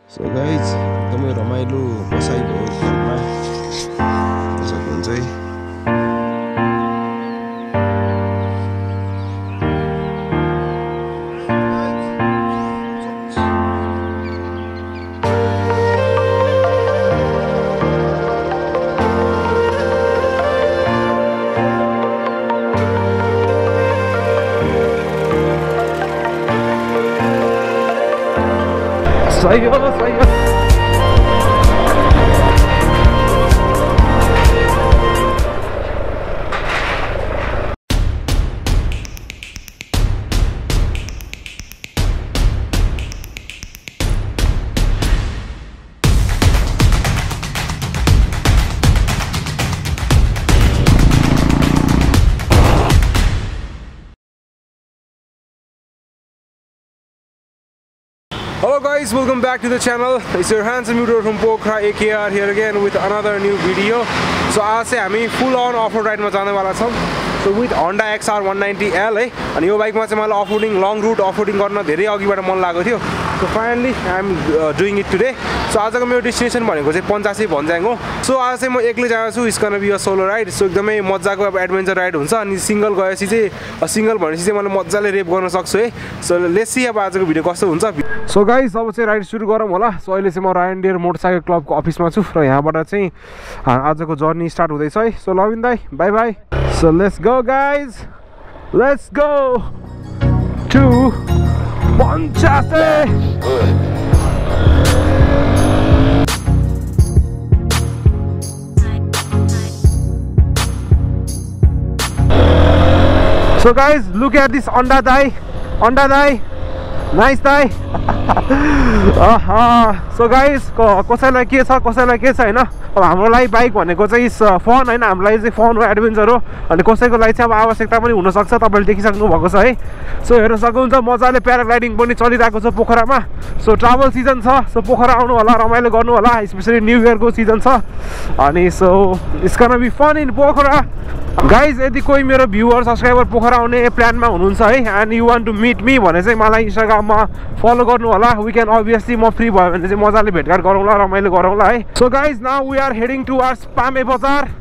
So guys, एकदमै रमाइलो बसाइ भयो घरमा सक्नुहुन्छ है। सही हो सही हो। Hello guys, welcome back to the channel. It's your handsome YouTuber from Pokhara AKR here again with another new video. So आज चाहिँ हामी full on off-road ride मा जाने वाला छौं. So with Honda XR 190L है. अनि यो बाइकमा चाहिँ मलाई off-roading long route off-roading गर्न धेरै अघिबाट मन लागेको थियो. So finally I am doing it today. So आजको मेरो डेस्टिनेसन भनेको चाहिँ पञ्चासे भन्ज्याङ हो. So आज चाहिँ म एक्लै जाएको छु. It's gonna be a solo ride. So एकदमै मज्जाको अब एडभेन्चर राइड हुन्छ. अनि सिंगल गएपछि चाहिँ सिंगल भनेपछि चाहिँ मैले मज्जाले रेप गर्न सक्छु है. So let's see अब आजको भिडियो कस्तो हुन्छ. So guys, अब चाहिँ राइड सुरु गरौँ होला. So अहिले चाहिँ म रायन डियर मोटरसाइकल क्लबको अफिसमा छु र यहाँबाट चाहिँ आजको जर्नी स्टार्ट हुँदैछ है. So लविन दाइ, bye bye. So let's go guys. Let's go to Panchase. So guys, look at this Honda Dai. Nice Dai. So guys, कसैलाई के छ कसैलाई के छ हैन. अब हाम्रो लागि बाइक भनेको चाहिँ फन हैन, हाम्रो लागि चाहिँ फन हो, एडभेन्चर हो. अनि कसैको लागि चाहिँ अब आवश्यकता पनि हुन सक्छ. तपाईले देखिसक्नु भएको छ है. सो हेर्न सक्नुहुन्छ मजाले प्याराग्लाइडिङ पनि चलिरहेको छ पोखरामा. सो ट्राभल सिजन छ. सो पोखरा आउनु होला, रमाइलो गर्नु होला, स्पेशली न्यू इयरको सिजन छ. अनि so it's gonna be fun in Pokhara. Guys यदि कोही मेरो भ्युवर सब्सक्राइबर पोखरा आउने प्लानमा हुनुहुन्छ है and you want to meet me भने चाहिँ मलाई इन्स्टाग्राममा फलो गर्नु होला. वी क्यान अभियसली म फ्री भयो भने चाहिँ मजाले भेटघाट गरौँला, रमाइलो गरौँला है. So guys now we are heading towards Pame Bazaar.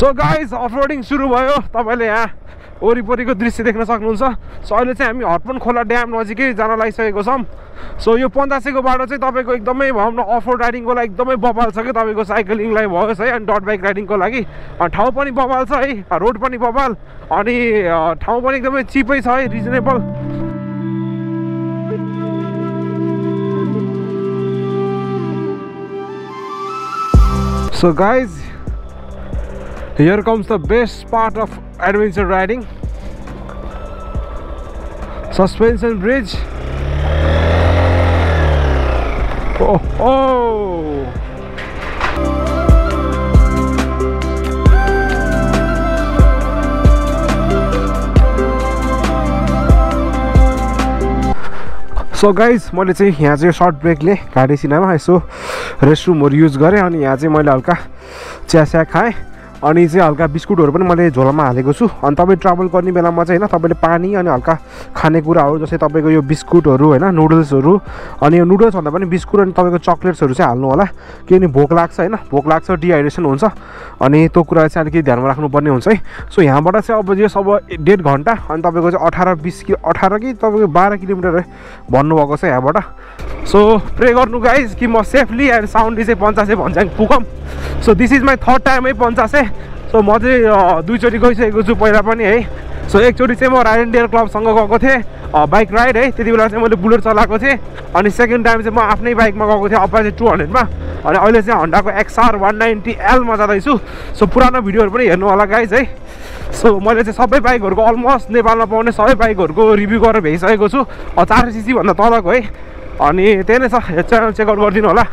So guys off-roading सुरु भयो. तपाईँले यहाँ वरिपरिको दृश्य देख्न सक्नुहुन्छ. सो अहिले चाहिँ हामी हर्पन खोला ड्याम नजिकै जान लागिसकेको छौँ. सो यो पञ्चासेको बाटो चाहिँ तपाईँको एकदमै भनौँ न अफरोड राइडिङको लागि एकदमै बबाल छ कि तपाईँको साइक्लिङलाई भयो है अनि डट बाइक राइडिङको लागि. ठाउँ पनि बबाल छ है, रोड पनि बबाल, अनि ठाउँ पनि एकदमै चिपै छ है, reasonable. So guys, here comes the best part of adventure riding. Suspension bridge. Oh. So guys, मैले चाहिँ यहाँ चाहिँ सर्ट ब्रेकले गाडी सिनामा यसो रेस्टरुमहरु युज गरेँ. अनि यहाँ चाहिँ मैले हल्का चिया खाएँ. अनि चाहिँ हल्का बिस्कुटहरु पनि मैले झोलामा हालेको छु. अनि तपाईँ ट्राभल गर्ने बेलामा चाहिँ हैन तपाईले पानी अनि हल्का खानेकुराहरु जस्तै तपाईको यो बिस्कुटहरु हैन, नुडल्सहरु, अनि यो नुडल्स भन्दा पनि बिस्कुट अनि तपाईको चकलेट्सहरु चाहिँ हाल्नु होला. किनभने भोक लाग्छ हैन, भोक लाग्छ, डिहाइड्रेसन हुन्छ. अनि त्यो कुरा चाहिँ अलिकति ध्यानमा राख्नुपर्ने हुन्छ है. सो यहाँबाट चाहिँ अब यो सब 1.5 घण्टा अनि तपाईको चाहिँ 18 कि तपाईको 12 किलोमिटर भन्नुभएको छ यहाँबाट. सो प्रे गर्नु गाइज कि म सेफली एन्ड साउन्डली चाहिँ पञ्चासे भन्ज्याङ पुगम. So this is my third time है पञ्चासे. सो म चाहिँ दुईचोटि गइसकेको छु पहिला पनि है. सो एकचोटि चाहिँ म रायन डियर क्लबसँग गएको थिएँ बाइक राइड है. त्यति बेला चाहिँ मैले बुलेट चलाएको थिएँ. अनि सेकेन्ड टाइम चाहिँ म आफ्नै बाइकमा गएको थिएँ अपाचे 200मा. अनि अहिले चाहिँ होन्डाको XR 190L मा जाँदैछु. सो पुरानो भिडियोहरू पनि हेर्नु होला गाइज है. सो मैले चाहिँ सबै बाइकहरूको अलमोस्ट नेपालमा पाउने सबै बाइकहरूको रिभ्यू गरेर भ्याइसकेको छु. 400cc भन्दा तलको है. अनि त्यही नै छ, च्यानल चेकआउट गरिदिनु होला।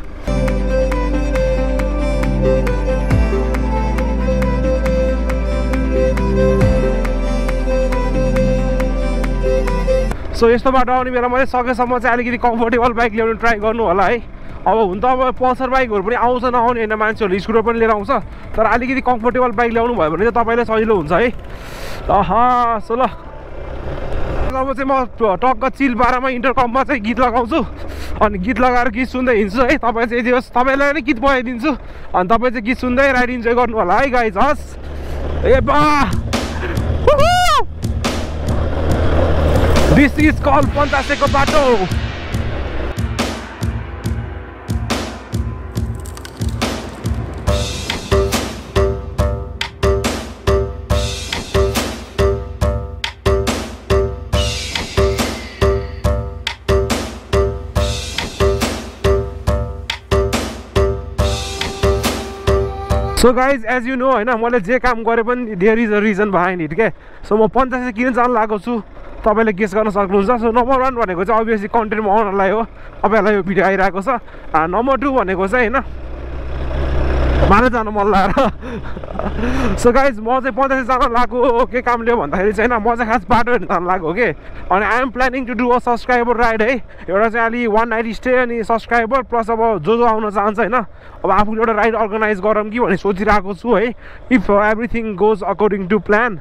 सो यस्तो बाटो आउने बेला मैले सकेसम्म चाहिँ अलिकति कम्फोर्टेबल बाइक ल्याउनु ट्राई गर्नु होला है। अब हुन त अब पल्सर बाइकहरू पनि आउँछ नआउने होइन, मान्छेहरूले स्कुटर पनि लिएर आउँछ, तर अलिकति कम्फोर्टेबल बाइक ल्याउनु भयो भने चाहिँ तपाईँलाई सजिलो हुन्छ है। सो ल अब चाहिँ म टक्क चिल पारामा इन्टरकममा चाहिँ गीत लगाउँछु, अनि गीत लगाएर गीत सुन्दै हिँड्छु है। तपाईँ चाहिँ यति होस्, तपाईँलाई पनि गीत बजाइदिन्छु, अनि तपाईँ चाहिँ गीत सुन्दै राइड इन्जोय गर्नु होला है गाइज। हस् ए बा, दिस इज कल पन्चासेको बाटो। So guys as you know होइन, मैले जे काम गरेँ पनि there is a reason behind it के। सो म 85 किन जान लागेको छु तपाईँले गेस गर्न सक्नुहुन्छ। सो नम्बर 1 भनेको चाहिँ अभियसली कन्टेन्ट बनाउनलाई हो, तपाईँहरूलाई यो भिडियो आइरहेको छ। नम्बर 2 भनेको चाहिँ होइन माने जानु मन लागेर। सो गाइज म चाहिँ 85 जान लागेको के कामले हो भन्दाखेरि चाहिँ होइन, म चाहिँ खास बाटो हेर्न जान लागेको के। अनि I am planning to do a subscriber ride है। एउटा चाहिँ अलि 190 स्टे अनि सब्सक्राइबर प्लस अब जो आउन चाहन्छ होइन, अब आफूले एउटा राइड अर्गनाइज गरौँ कि भन्ने सोचिरहेको छु है, if everything goes according to plan.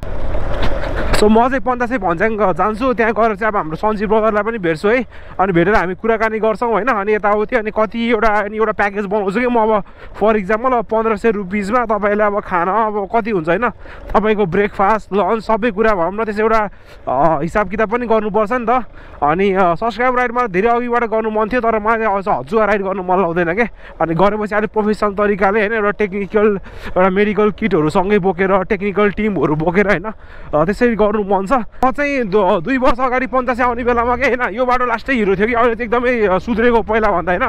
So म चाहिँ 85 भन्ज्याङ जान्छु, त्यहाँ गएर चाहिँ अब हाम्रो सन्जी ब्रदरलाई पनि भेट्छु है, अनि भेटेर हामी कुराकानी गर्छौँ होइन। अनि यताउति अनि कति एउटा प्याकेज बनाउँछु कि म अब फर इक्जाम्पल अब 1500 रुपिसमा तपाईँले अब खाना अब कति हुन्छ होइन, तपाईँको ब्रेकफास्ट लन्च सबै कुरा भनौँ न, त्यसो एउटा हिसाब किताब पनि गर्नुपर्छ नि त। अनि सब्सक्राइब राइडमा धेरै अघिबाट गर्नु मन थियो, तर मलाई हजुर राइड गर्नु मन लाग्दैन क्या। अनि गरेपछि अलिक प्रोफेसनल तरिकाले होइन, एउटा टेक्निकल एउटा मेडिकल किटहरू सँगै बोकेर टेक्निकल टिमहरू बोकेर होइन, त्यसरी गर्नु मन छ। म चाहिँ 2 वर्ष अगाडि 85 आउने बेलामा के होइन, यो बाटो लास्टै हिरो थियो कि, अहिले चाहिँ एकदमै सुध्रेको पहिला भन्दा होइन।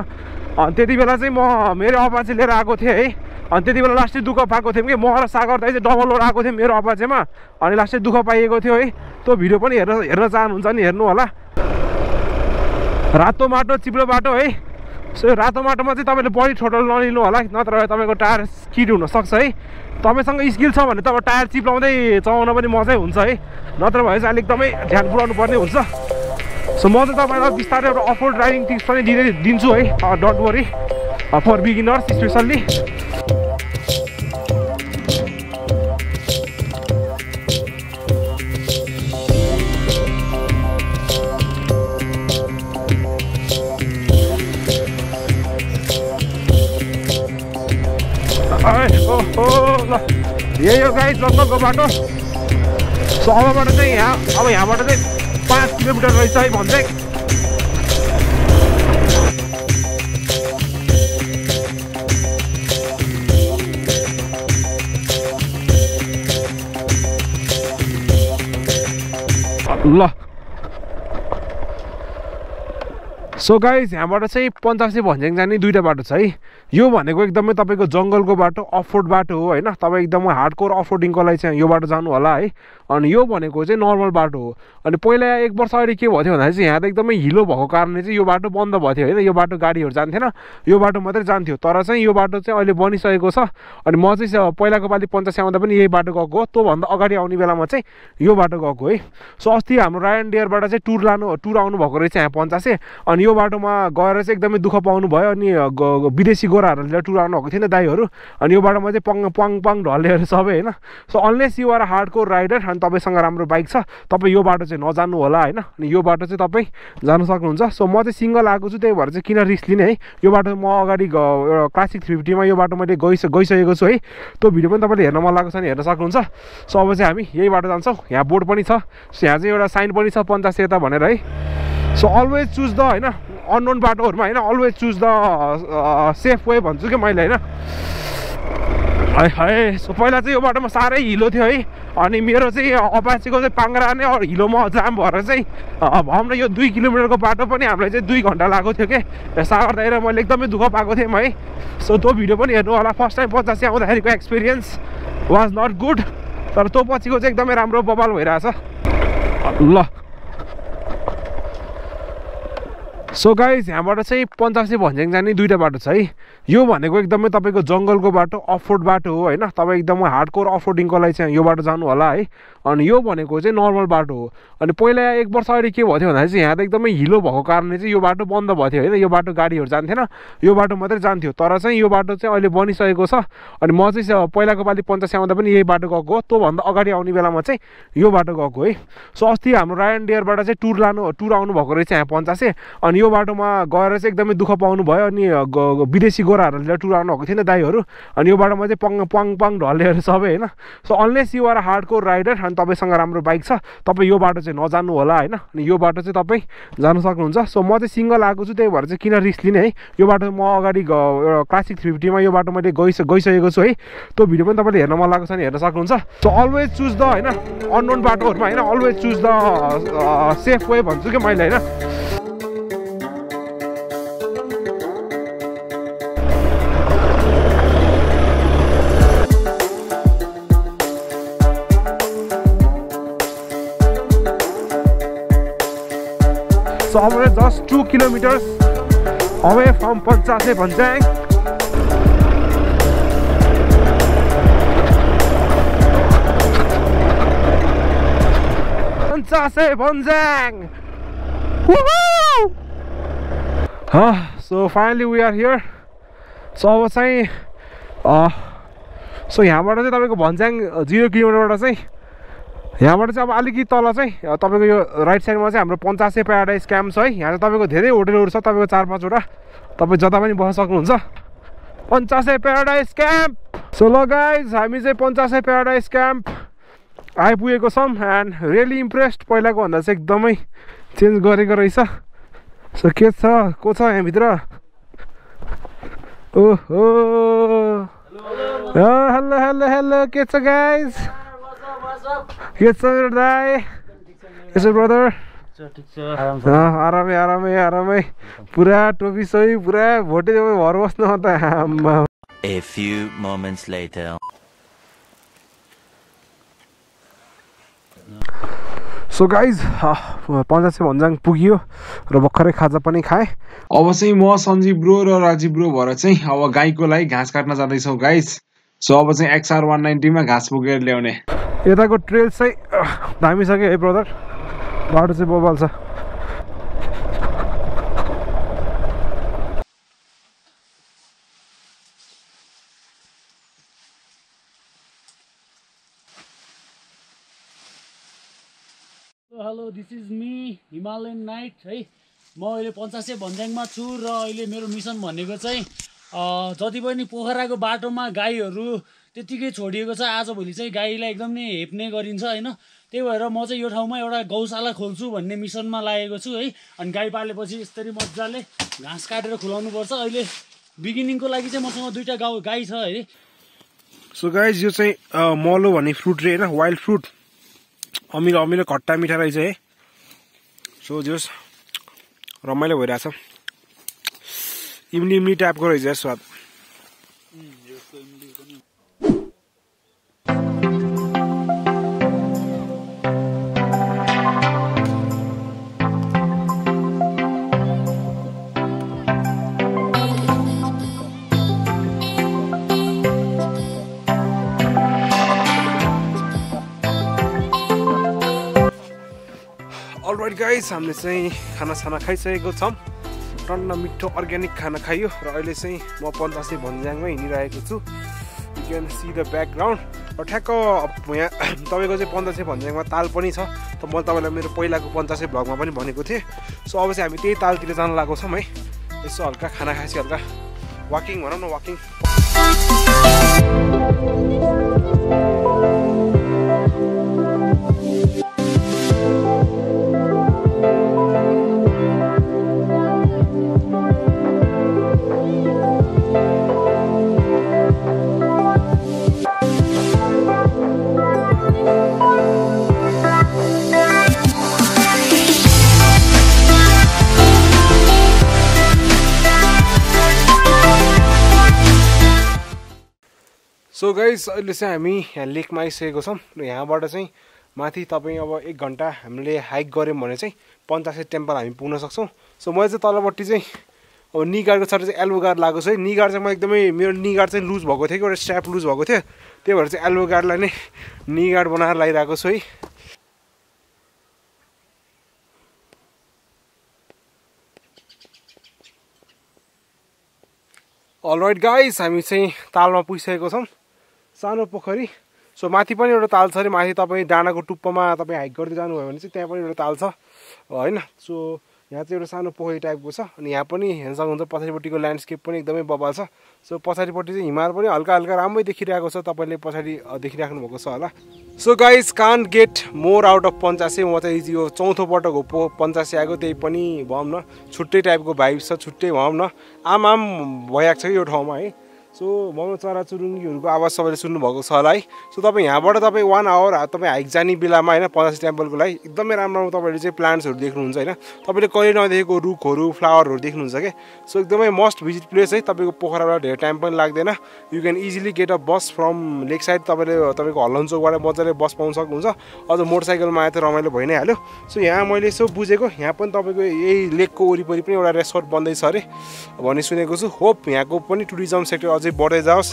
अनि त्यति बेला चाहिँ म मेरो अपाचे लिएर आएको थिएँ है, अनि त्यति बेला लास्टै दुःख पाएको थियौँ कि, म र सागर दाइ चाहिँ डबल लोड आएको थिएँ मेरो अपाचेमा, अनि लास्टै दुःख पाइएको थियो है। त्यो भिडियो पनि हेर्न चाहनुहुन्छ नि हेर्नु होला। रातो बाटो चिप्लो बाटो है। सो रातो बाटोमा चाहिँ तपाईँले बडी थ्रोटल नलिनु होला, नत्र तपाईँको टायर स्किड हुनसक्छ है। तपाईँसँग स्किल छ भने तपाईँ टायर चिप्लाउँदै चलाउन पनि मजै हुन्छ है, नत्र भए चाहिँ अलिक एकदमै ध्यान पुऱ्याउनु पर्ने हुन्छ। सो म चाहिँ तपाईँलाई बिस्तारै एउटा अफरोड ड्राइभिङ टिप्स पनि दिन्छु है, don't worry, for beginners specially. ल यही हो गाइस जङ्गलको बाटो। सो अबबाट चाहिँ यहाँबाट चाहिँ 5 किलोमिटर रहेछ है भन्दै। ल सो गाइज यहाँबाट चाहिँ 85 भन्ज्याङ जाने 2टा बाटो छ है। यो भनेको एकदमै तपाईँको जङ्गलको बाटो अफरोड बाटो हो होइन, तपाईँ एकदमै हार्डकोर अफरोडिङको लागि चाहिँ यो बाटो जानु होला है। अनि यो भनेको चाहिँ नर्मल बाटो हो। अनि पहिला 1 वर्ष अगाडि के भयो भन्दाखेरि चाहिँ यहाँ त एकदमै हिलो भएको कारणले चाहिँ यो बाटो बन्द भएको थियो होइन, यो बाटो गाडीहरू जान्थेन, यो बाटो मात्रै जान्थ्यो। तर चाहिँ यो बाटो चाहिँ अहिले बनिसकेको छ। अनि म चाहिँ पहिलाको पालि 85 आउँदा पनि यही बाटो गएको हो, त्योभन्दा अगाडि आउने बेलामा चाहिँ यो बाटो गएको है। सो अस्ति हाम्रो रायन डेयरबाट चाहिँ टुर आउनु भएको रहेछ यहाँ 85, अनि यो बाटोमा गएर चाहिँ एकदमै दुःख पाउनु भयो। अनि विदेशी गोराहरूले टुर आउनु भएको थिएन दाइहरू, अनि यो बाटोमा चाहिँ पङ ढल्नेहरू सबै होइन। So unless you are hardcore rider अनि तपाईँसँग राम्रो बाइक छ, तपाईँ यो बाटो चाहिँ नजानु होला होइन। अनि यो बाटो चाहिँ तपाईँ जानु सक्नुहुन्छ। सो म चाहिँ सिङ्गल आएको छु, त्यही भएर चाहिँ किन रिस्क लिने है। यो बाटो म अगाडि एउटा क्लासिक 350मा यो बाटो मैले गइसकेको छु है। त्यो भिडियो पनि तपाईँले हेर्न मन लागेको छ भने हेर्न सक्नुहुन्छ। सो अब चाहिँ हामी यही बाटो जान्छौँ। यहाँ बोर्ड पनि छ, सो यहाँ चाहिँ एउटा साइन पनि छ 85 यता भनेर है। सो अलवेज चुज द होइन अननोन बाटोहरूमा होइन, always choose the safe way भन्छु कि मैले होइन। है सो पहिला चाहिँ यो बाटोमा साह्रै हिलो थियो है। अनि मेरो चाहिँ अपाचेको चाहिँ पाङ्ग्रा नै हिलोमा जाम भएर चाहिँ भनौँ न यो 2 किलोमिटरको बाटो पनि हामीलाई चाहिँ 2 घन्टा लागेको थियो कि, सागर दाइ र मैले एकदमै दुःख पाएको थिएँ है। सो त्यो भिडियो पनि हेर्नु होला। फर्स्ट टाइम 85 आउँदाखेरिको एक्सपिरियन्स वाज नट गुड, तर त्यो पछिको चाहिँ एकदमै राम्रो बवाल भइरहेछ। ल सो गाइज यहाँबाट चाहिँ पञ्चासे भन्ज्याङ जाने दुईवटा बाटो छ है। यो भनेको एकदमै तपाईँको जङ्गलको बाटो, अफरोड बाटो हो होइन। तपाईँ एकदमै हार्डकोर अफरोडिङको लागि चाहिँ यो बाटो जानु होला है। अनि यो भनेको चाहिँ नर्मल बाटो हो। अनि पहिला 1 वर्ष अगाडि के भयो भन्दाखेरि चाहिँ यहाँ त एकदमै हिलो भएको कारणले चाहिँ यो बाटो बन्द भएको थियो होइन। यो बाटो गाडीहरू जान्थेन, यो बाटो मात्रै जान्थ्यो। तर चाहिँ यो बाटो चाहिँ अहिले बनिसकेको छ। अनि म चाहिँ पहिलाको पालि पञ्चासे आउँदा पनि यही बाटो गएको हो। त्योभन्दा अगाडि आउने बेलामा चाहिँ यो बाटो गएको है। सो अस्ति हाम्रो रायन डेयरबाट चाहिँ टुर आउनु भएको रहेछ यहाँ पञ्चासे। अनि यो बाटोमा गएर चाहिँ एकदमै दुःख पाउनु भयो। अनि विदेशी गोराहरूले टुर आउनु भएको थियो नि दाइहरू। अनि यो बाटोमा चाहिँ पङ ढल्लेहरू सबै होइन। So unless you are hardcore rider अनि तपाईँसँग राम्रो बाइक छ, तपाईँ यो बाटो चाहिँ नजान्नु होला होइन। अनि यो बाटो चाहिँ तपाईँ जानु सक्नुहुन्छ। सो म चाहिँ सिङ्गल आएको छु, त्यही भएर चाहिँ किन रिस्क लिने है। यो बाटो म अगाडि एउटा क्लासिक 350मा यो बाटो मैले गइसकेको छु है। त्यो भिडियो पनि तपाईँले हेर्न मन लागेको छ भने हेर्न सक्नुहुन्छ। सो अलवेज चुज द होइन अननोन बाटोहरूमा होइन, always choose the safe way भन्छु कि मैले होइन। So we're just 2 kilometers away from Panchase Bhanjang. Panchase Bhanjang! Woohoo! So finally we are here. So अब चाहिँ so यहाँबाट चाहिँ तपाईको भन्ज्याङ 0 किलोमिटरबाट चाहिँ यहाँबाट चाहिँ अब अलिकति तल चाहिँ तपाईँको यो राइट साइडमा चाहिँ हाम्रो पञ्चासे प्याराडाइज क्याम्प छ है। यहाँ चाहिँ तपाईँको धेरै होटलहरू छ, तपाईँको 4-5वटा, तपाईँ जता पनि बस्न सक्नुहुन्छ। Panchase paradise camp. सो ल गाइज हामी चाहिँ पञ्चासे प्याराडाइज क्याम्प आइपुगेको छौँ एन्ड रियली इम्प्रेस्ड। पहिलाको भन्दा चाहिँ एकदमै चेन्ज गरेको रहेछ। सो के छ को छ यहाँभित्र? ओहो हेलो हेलो हेलो के छ गाइज? के छ मेरो दाइ? के छ ब्रदर? आरामै पुरा टोपी सही पुरा भोटे भर बस्नु त। A few moments later. So guys Panchase Bhanjyang पुग्यो र भर्खरै खाजा पनि खाएँ। अब चाहिँ म सञ्जीव ब्रो र राजीव ब्रो भएर चाहिँ अब गाईको लागि घाँस काट्न जाँदैछौँ गाइज। सो अब चाहिँ XR 190मा घाँस पुगेर ल्याउने। यताको ट्रेल चाहिँ धामिसक्यो है ब्रदर, बाटो चाहिँ बबाल छ। Hello this is me Himalayan night है। म अहिले पञ्चासे भन्ज्याङमा छु र अहिले मेरो मिसन भनेको चाहिँ जति पनि पोखराको बाटोमा गाईहरू त्यतिकै छोडिएको छ, आजभोलि चाहिँ गाईलाई एकदम नै हेप्ने गरिन्छ होइन। त्यही भएर म चाहिँ यो ठाउँमा एउटा गौशाला खोल्छु भन्ने मिसनमा लागेको छु है। अनि गाई पालेपछि यसरी मजाले घाँस काटेर खुलाउनुपर्छ। अहिले बिगिनिङको लागि चाहिँ मसँग 2टा गाई छ है। सो गाइज यो चाहिँ मलो भन्ने फ्रुट रे होइन, वाइल्ड फ्रुट, अमिलो अमिलो खट्टा मिठा रहेछ है। सो जोस् रमाइलो भइरहेछ, इम्ली टाइपको रहेछ स्वाद। अलराइट गाइस हामीले चाहिँ खाना खाइसकेको छौँ। टन्न मिठो अर्ग्यानिक खाना खाइयो र अहिले चाहिँ म पञ्चासे भन्ज्याङमै हिँडिरहेको छु। You can see the background. र ठ्याक्क यहाँ तपाईँको चाहिँ पञ्चासे भन्ज्याङमा ताल पनि छ। त मैले तपाईँलाई मेरो पहिलाको पञ्चासे भ्लगमा पनि भनेको थिएँ। सो अब चाहिँ हामी त्यही तालतिर जान लागेको छौँ है। यसो हल्का खाना खाएपछि हल्का वाकिङ भनौँ न, वाकिङ। सो गाइस अहिले चाहिँ हामी यहाँ लेकमा आइसकेको छौँ र यहाँबाट चाहिँ माथि तपाईँ अब 1 घन्टा हामीले हाइक गऱ्यौँ भने चाहिँ पञ्चासे टेम्पल हामी पुग्न सक्छौँ। सो मैले चाहिँ तलपट्टि चाहिँ अब नी गार्डको सट्टा चाहिँ एल्बो गार्ड लगाएको छु है। नी गार्ड चाहिँ म एकदमै मेरो नी गार्ड चाहिँ लुज भएको थियो कि एउटा स्ट्र्याप लुज भएको थियो, त्यही भएर चाहिँ एल्बो गार्डलाई नै नी गार्ड बनाएर लगाइरहेको छु है। अलराइट गाइस, हामी चाहिँ तालमा पुगिसकेको छौँ, सानो पोखरी। सो माथि पनि एउटा ताल छ अरे, माथि तपाईँ डाँडाको टुप्पोमा तपाईँ हाइक गर्दै जानुभयो भने चाहिँ त्यहाँ पनि एउटा ताल छ होइन। सो यहाँ चाहिँ एउटा सानो पोखरी टाइपको छ अनि यहाँ पनि हेर्न सक्नुहुन्छ पछाडिपट्टिको ल्यान्डस्केप पनि एकदमै बबाल छ। सो पछाडिपट्टि चाहिँ हिमाल पनि हल्का हल्का राम्रै देखिरहेको छ, तपाईँले पछाडि देखिराख्नु भएको छ होला। So guys, can't get more out of Panchase. म चाहिँ यो चौथो पटक हो पञ्चासे आएको, त्यही पनि भनौँ न छुट्टै टाइपको भाइब छ, छुट्टै भनौँ न आम भइरहेको छ कि यो ठाउँमा है। सो भनौँ चराचुरुङ्गीहरूको आवाज सबैले सुन्नुभएको छ होला है। सो तपाईँ यहाँबाट तपाईँ 1 आवर तपाईँ हाइक जाने बेलामा होइन पञ्चासे टेम्पलको लागि एकदमै राम्रो तपाईँले चाहिँ प्लान्ट्सहरू देख्नुहुन्छ होइन। तपाईँले कहिले नदेखेको रुखहरू फ्लावरहरू देख्नुहुन्छ क्या। सो एकदमै मस्ट भिजिट प्लेस है। तपाईँको पोखराबाट धेरै टाइम पनि लाग्दैन। You can easily get a bus from lake side. तपाईँको हल्लनचोकबाट मजाले बस पाउन सक्नुहुन्छ। अझ मोटरसाइकलमा आए त रमाइलो भइ नै हाल्यो। सो यहाँ मैले यसो बुझेको यहाँ पनि तपाईँको यही लेकको वरिपरि पनि एउटा रेसोर्ट बन्दैछ अरे भन्ने सुनेको छु। होप यहाँको पनि टुरिज्म सेक्टर अझै बढ्दै जाओस्।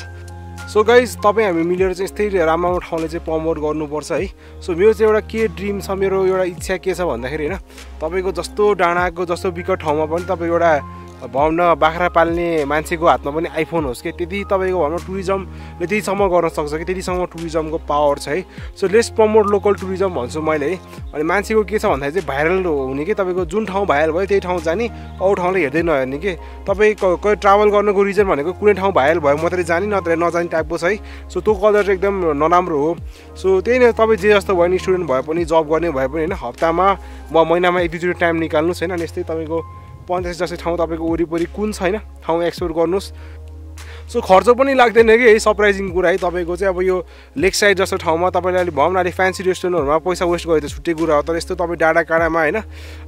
सो गाइज, तपाईँ हामी मिलेर चाहिँ यस्तै राम्रो ठाउँले चाहिँ प्रमोट गर्नुपर्छ है। सो मेरो चाहिँ एउटा के ड्रिम छ, मेरो एउटा इच्छा के छ भन्दाखेरि होइन तपाईँको जस्तो डाँडाको जस्तो विकट ठाउँमा पनि तपाईँको एउटा भनौँ न बाख्रा पाल्ने मान्छेको हातमा पनि आइफोन होस् कि त्यति तपाईँको भनौँ टुरिज्मले त्यतिसम्म गर्न सक्छ कि त्यतिसम्म टुरिज्मको पावर छ है। So let's promote local tourism भन्छु मैले है। अनि मान्छेको के छ भन्दाखेरि चाहिँ भाइरल हुने कि तपाईँको जुन ठाउँ भाइरल भयो त्यही ठाउँ जाने, अरू ठाउँले हेर्दै नहेर्ने कि। तपाईँ कोही ट्राभल गर्नुको रिजन भनेको कुनै ठाउँ भाइरल भयो मात्रै जाने नत्र नजाने टाइपको छ है। सो त्यो कल्चर चाहिँ एकदम नराम्रो हो। सो त्यही नै तपाईँ जे जस्तो भयो नि स्टुडेन्ट भए पनि जब गर्ने भए पनि होइन हप्तामा महिनामा 1-2 टाइम निकाल्नुहोस् होइन। अनि यस्तै तपाईँको 50 जस्तै ठाउँ तपाईँको वरिपरि कुन छैन ठाउँ एक्सप्लोर गर्नुहोस्। सो खर्च पनि लाग्दैन कि है, सरप्राइजिङ कुरा है। तपाईँको चाहिँ अब यो लेक साइड जस्तो ठाउँमा तपाईँले अलिक भनौँ न अलिक फ्यान्सी रेस्टुरेन्टहरूमा पैसा वेस्ट गरेको त छुट्टै कुरा हो। तर यस्तो तपाईँ डाँडा काँडामा होइन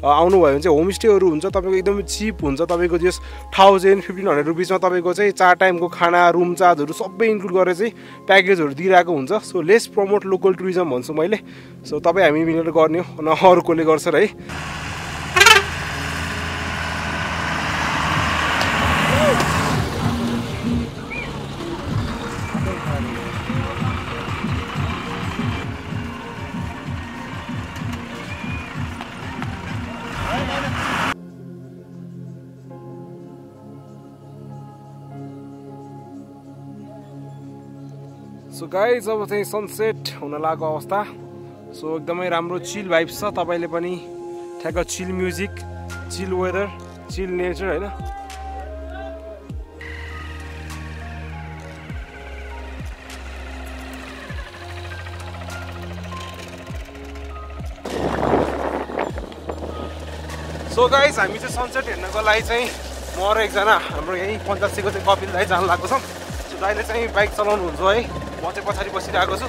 आउनुभयो भने चाहिँ होमस्टेहरू हुन्छ, तपाईँको एकदमै चिप हुन्छ। तपाईँको जस 1000-1500 रुपिसमा तपाईँको चाहिँ 4 टाइमको खाना रुम चार्जहरू सबै इन्क्लुड गरेर चाहिँ प्याकेजहरू दिइरहेको हुन्छ। So let's promote local tourism भन्छु मैले। सो तपाईँ हामी मिलेर गर्ने हो न अरू कसले गर्छ र है। सो गाइज, अब चाहिँ सनसेट हुन लागेको अवस्था। सो एकदमै राम्रो चिल भाइब्स छ। तपाईँले पनि ठ्याक्क चिल म्युजिक, चिल वेदर, चिल नेचर होइन। सो गाइज, हामी चाहिँ सनसेट हेर्नको लागि चाहिँ म र एकजना हाम्रो यहीँ 85को चाहिँ कपिल दाइ जानु लागेको छौँ। सो दाइले चाहिँ बाइक चलाउनुहुन्छ है, म चाहिँ पछाडि बसिरहेको छु।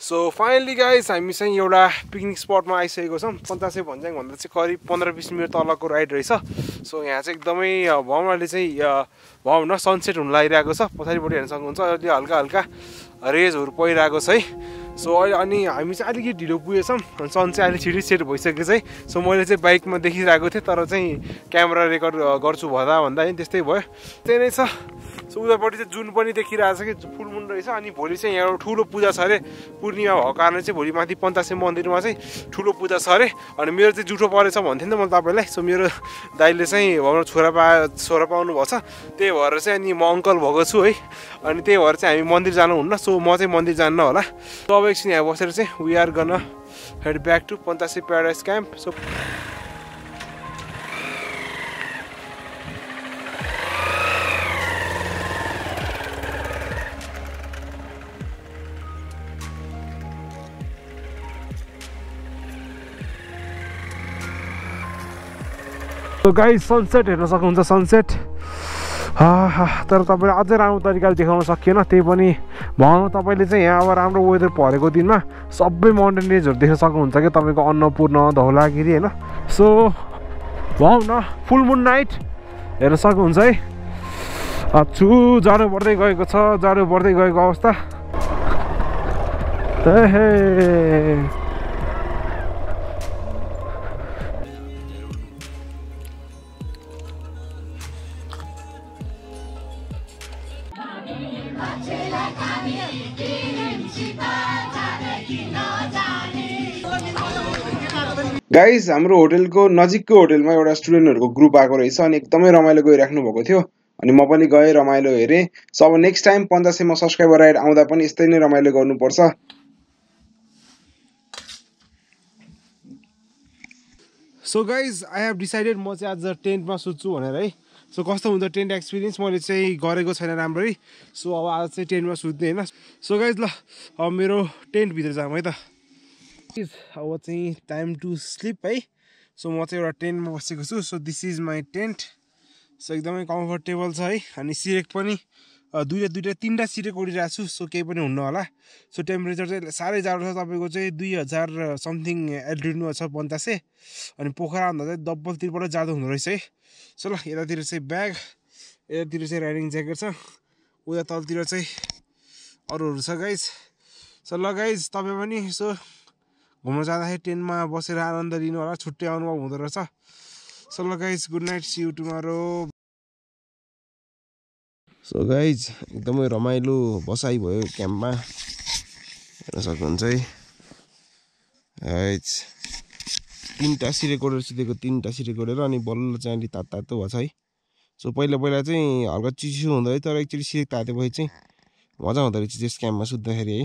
सो फाइनली गाइस, हामी चाहिँ एउटा पिकनिक स्पटमा आइसकेको छौँ। 85 भन्ज्याङ भन्दा चाहिँ करिब 15-20 मिनट तलको राइड रहेछ। सो यहाँ चाहिँ एकदमै भनौँ चाहिँ भनौँ न सनसेट हुन लागिरहेको छ। पछाडिपट्टि हेर्न सक्नुहुन्छ अहिले हल्का हल्का रेजहरू परिरहेको छ है। सो अहिले अनि हामी चाहिँ अलिकति ढिलो पुगेछौँ, सन चाहिँ अहिले छिटै सेट भइसकेको छ है। सो मैले चाहिँ बाइकमा देखिरहेको थिएँ, तर चाहिँ क्यामेरा रेकर्ड गर्छु भन्दा त्यस्तै भयो। त्यही नै छ। सो उतापट्टि चाहिँ जुन पनि देखिरहेको छ कि फुल मुन रहेछ। अनि भोलि चाहिँ यहाँ ठुलो पूजा छ अरे, पूर्णिमा भएको कारणले चाहिँ भोलि माथि 85 मन्दिरमा चाहिँ ठुलो पूजा छ अरे। अनि मेरो चाहिँ जुठो परेछ भन्थेँ नि त मैले तपाईँलाई। सो मेरो दाइले चाहिँ भनौँ छोरा पाउनु भएको छ, त्यही भएर चाहिँ अनि म अङ्कल भएको छु है। अनि त्यही भएर चाहिँ हामी मन्दिर जानुहुन्न। सो म चाहिँ मन्दिर जान्न होला। सो अब एकछिन यहाँ बसेर चाहिँ we are gonna head back to 85 paradise camp. So so guys sunset हेर्न सक्नुहुन्छ सनसेट तर तपाईँले अझै राम्रो तरिकाले देखाउन सकिएन त्यही पनि भनौँ तपाईँले चाहिँ यहाँ अब राम्रो वेदर परेको दिनमा सबै माउन्टेन रेन्जहरू देख्न सक्नुहुन्छ क्या तपाईँको अन्नपूर्ण धौलागिरी होइन सो भनौँ न फुल मुन नाइट हेर्न सक्नुहुन्छ है छु जाडो बढ्दै गएको छ जाडो बढ्दै गएको अवस्था गाइज हाम्रो होटलको नजिकको होटलमा एउटा स्टुडेन्टहरूको ग्रुप आएको रहेछ अनि एकदमै रमाइलो गइराख्नु भएको थियो अनि म पनि गएँ रमाइलो हेरेँ सो अब नेक्स्ट टाइम पञ्चासेमा सब्सक्राइबर राइड आउँदा पनि यस्तै नै रमाइलो गर्नुपर्छ so guys I have decided म चाहिँ आज टेन्टमा सुत्छु भनेर है सो कस्तो हुन्छ टेन्ट एक्सपिरियन्स मैले चाहिँ गरेको छैन राम्ररी सो अब आज चाहिँ टेन्टमा सुत्ने होइन सो गाइज ल अब मेरो टेन्टभित्र जाऊँ है त अब चाहिँ टाइम टु स्लिप है सो म चाहिँ एउटा टेन्टमा बसेको छु so this is my tent so एकदमै कम्फर्टेबल छ है अनि सिरेक पनि तिनवटा सिरेक उडिरहेको छु सो केही पनि हुन्न होला सो टेम्परेचर चाहिँ साह्रै जाडो छ तपाईँको चाहिँ 2000 समथिङ एल्टिट्युडमा छ पञ्चासे अनि पोखरा भन्दा चाहिँ डबल तिरपल्ट जाडो हुँदो रहेछ है सो ल यतातिर चाहिँ ब्याग यतातिर चाहिँ राइडिङ ज्याकेट छ उता तलतिर चाहिँ अरूहरू छ गाइज सो ल गाइज तपाईँ पनि यसो घुम्न जाँदाखेरि टेन्टमा बसेर आनन्द लिनु होला छुट्टै अनुभव हुँदो रहेछ सो ल guys good night see you tomorrow so guys एकदमै रमाइलो बसाइ भयो क्याम्पमा हेर्न सक्नुहुन्छ है गाइज तीनवटा सिरेक ओढेर सुतेको तीनवटा सिरेक ओढेर अनि बल्ल चाहिँ अलिक तातो भएको छ है सो पहिला चाहिँ हल्का चिसो हुँदो है तर एकचोटि सिरेक तातेपछि चाहिँ मजा हुँदो रहेछ त्यस क्याम्पमा सुत्दाखेरि है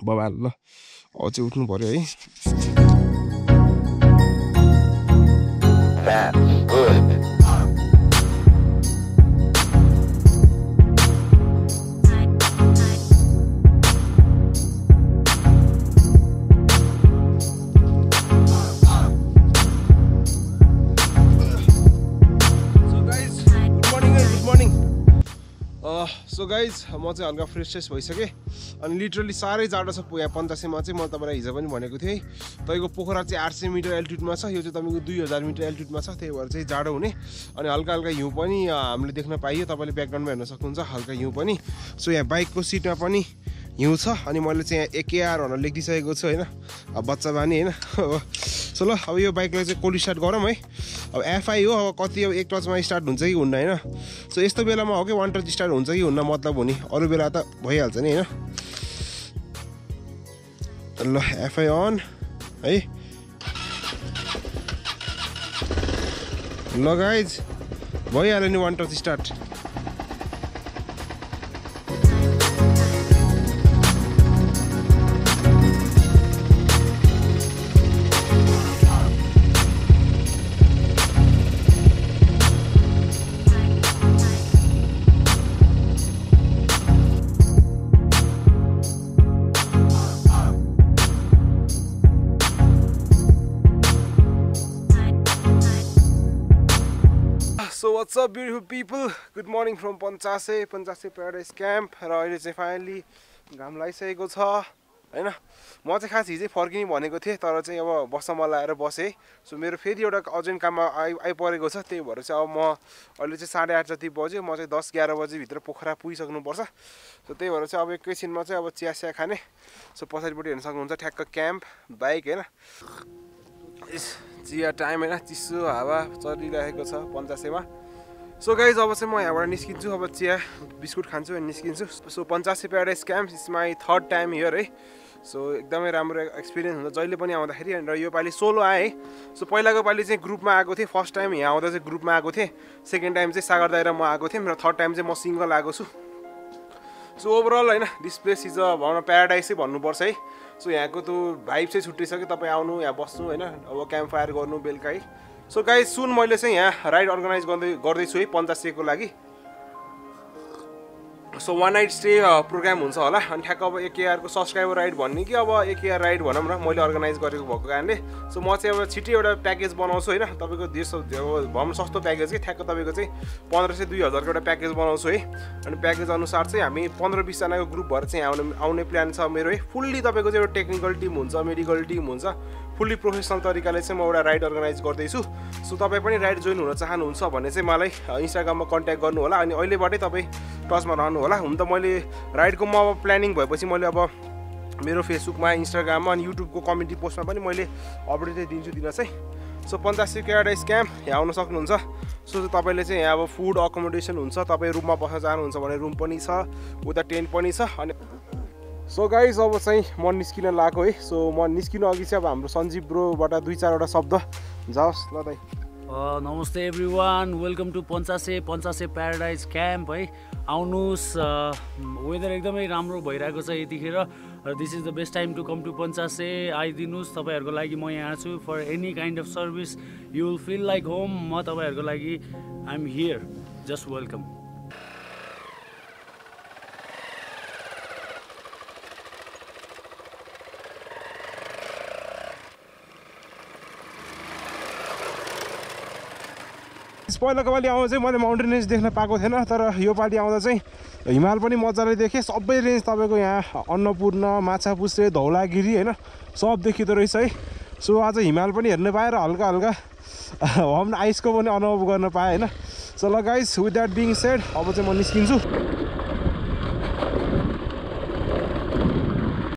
बबाल ल अब चाहिँ उठ्नु पर्यो है सो गाइज म चाहिँ हल्का फ्रेस भइसकेँ अनि लिटरली साह्रै जाडो छ यहाँ पञ्चासेमा चाहिँ म तपाईँलाई हिजो पनि भनेको थिएँ तपाईँको पोखरा चाहिँ 800 मिटर एल्टिट्युडमा छ यो चाहिँ तपाईँको 2000 मिटर एल्टिट्युडमा छ त्यही भएर चाहिँ जाडो हुने अनि हल्का हिउँ पनि हामीले देख्न पाइयो तपाईँले ब्याकग्राउन्डमा हेर्न सक्नुहुन्छ हल्का हिउँ पनि सो यहाँ बाइकको सिटमा पनि हिउँ छ अनि मैले चाहिँ यहाँ AKR भनेर लेखिदिइसकेको छु होइन अब बच्चा बानी होइन सो ल अब यो बाइकलाई चाहिँ कोल्ड स्टार्ट गरौँ है अब FI हो अब कति अब एक टचमा स्टार्ट हुन्छ कि हुन्न होइन सो यस्तो बेलामा हो कि वान टच स्टार्ट हुन्छ कि हुन्न मतलब हुने अरू बेला त भइहाल्छ नि होइन ल FI अन है ल गाइज भइहाल्यो नि one touch start So what's up beautiful people, good morning from Panchase paradise camp र अहिले चाहिँ फाइनली घाम लागिसकेको छ हैन म चाहिँ खास हिजै फर्किने भनेको थिएँ तर चाहिँ अब बसमा लाएर बसेँ सो मेरो फेरि एउटा अर्जेन्ट काममा आइपरेको छ त्यही भएर चाहिँ अब म अहिले चाहिँ 8:30 जति बज्यो म चाहिँ 10-11 बजी भित्र पोखरा पुगिसक्नुपर्छ सो त्यही भएर चाहिँ अब एकैछिनमा चाहिँ अब चिया खाने सो पछाडिपट्टि हेर्न सक्नुहुन्छ ठ्याक्क क्याम्प बाइक हैन चिया टाइम हैन चिसो हावा चलिरहेको छ पञ्चासेमा सो गाइज अब चाहिँ म यहाँबाट निस्किन्छु अब चिया बिस्कुट खान्छु अनि निस्किन्छु so Panchase paradise camp is my 3rd time here है सो एकदमै राम्रो एक्सपिरियन्स हुन्छ जहिले पनि आउँदाखेरि र यो पालि सोलो आएँ सो पहिलाको पालि चाहिँ ग्रुपमा आएको थिएँ फर्स्ट टाइम यहाँ आउँदा चाहिँ ग्रुपमा आएको थिएँ सेकेन्ड टाइम चाहिँ सागर दाइ र म आएको थिएँ र 3rd टाइम चाहिँ म सिङ्गल आएको छु सो ओभरअल होइन दिस प्लेस इज अ भनौँ गर्नुपर्छ भन्नुपर्छ है सो यहाँको त्यो भाइब चाहिँ छुट्टै छ कि तपाईँ आउनु यहाँ बस्नु होइन अब क्याम्प फायर गर्नु बेलुका है सो गाइज सुन मैले चाहिँ यहाँ राइड अर्गनाइज गर्दैछु है पञ्चासेको लागि सो 1 नाइट स्टे प्रोग्राम हुन्छ होला अनि ठ्याक्क अब एकेआरको सब्सक्राइबर राइड भन्ने कि अब एकेआर राइड भनौँ न मैले अर्गनाइज गरेको भएको कारणले सो म चाहिँ अब छिट्टै एउटा प्याकेज बनाउँछु होइन तपाईँको 150 भनौँ सस्तो प्याकेज कि ठ्याक्क तपाईँको चाहिँ 1500-2000 को एउटा प्याकेज बनाउँछु है अनि प्याकेज अनुसार चाहिँ हामी 15-20 जनाको ग्रुप भएर चाहिँ आउने प्लान छ मेरो है फुल्ली तपाईँको चाहिँ एउटा टेक्निकल टिम हुन्छ मेडिकल टिम हुन्छ फुल्ली प्रोफेसनल तरिकाले चाहिँ म एउटा राइड अर्गनाइज गर्दैछु सो तपाईँ पनि राइड जोइन हुन चाहनुहुन्छ भने चाहिँ मलाई इन्स्टाग्राममा कन्ट्याक्ट गर्नु होला अनि अहिलेबाटै तपाईँ टचमा रहनु होला हुन त मैले राइडको म अब प्लानिङ भएपछि मैले अब मेरो फेसबुकमा इन्स्टाग्राममा अनि युट्युबको कम्युनिटी पोस्टमा पनि मैले अपडेटै दिन्छु दिन चाहिँ सो 85 प्याराडाइज क्याम्प यहाँ आउन सक्नुहुन्छ सो तपाईँले चाहिँ यहाँ अब फुड अकोमोडेसन हुन्छ तपाईँ रुममा बस्न चाहनुहुन्छ भने रुम पनि छ उता टेन्ट पनि छ अनि सो गाइज अब चाहिँ म निस्किन लागेको है सो म निस्किनु अघि चाहिँ अब हाम्रो सञ्जीव ब्रोबाट 2-4 शब्द जाओस् ल दाइ नमस्ते everyone welcome to Panchase paradise camp है आउनुहोस् वेदर एकदमै राम्रो भइरहेको छ यतिखेर this is the best time to come to Panchase आइदिनुहोस् तपाईँहरूको लागि म यहाँ छु for any kind of service you will feel like home म तपाईँहरूको लागि I am here just welcome पहिलाको पालि आउँदा चाहिँ मैले माउन्टेन रेन्ज देख्न पाएको थिएन तर यो पालि आउँदा चाहिँ हिमाल पनि मजाले देखेँ सबै रेन्ज तपाईँको यहाँ अन्नपूर्ण माछापुच्छ्रे धौलागिरी होइन सब देखिँदो रहेछ है सो आज हिमाल पनि हेर्न पाएर हल्का हल्का हम आइसको पनि अनुभव गर्न पाएँ होइन सो ल guys with that being shed अब चाहिँ म निस्किन्छु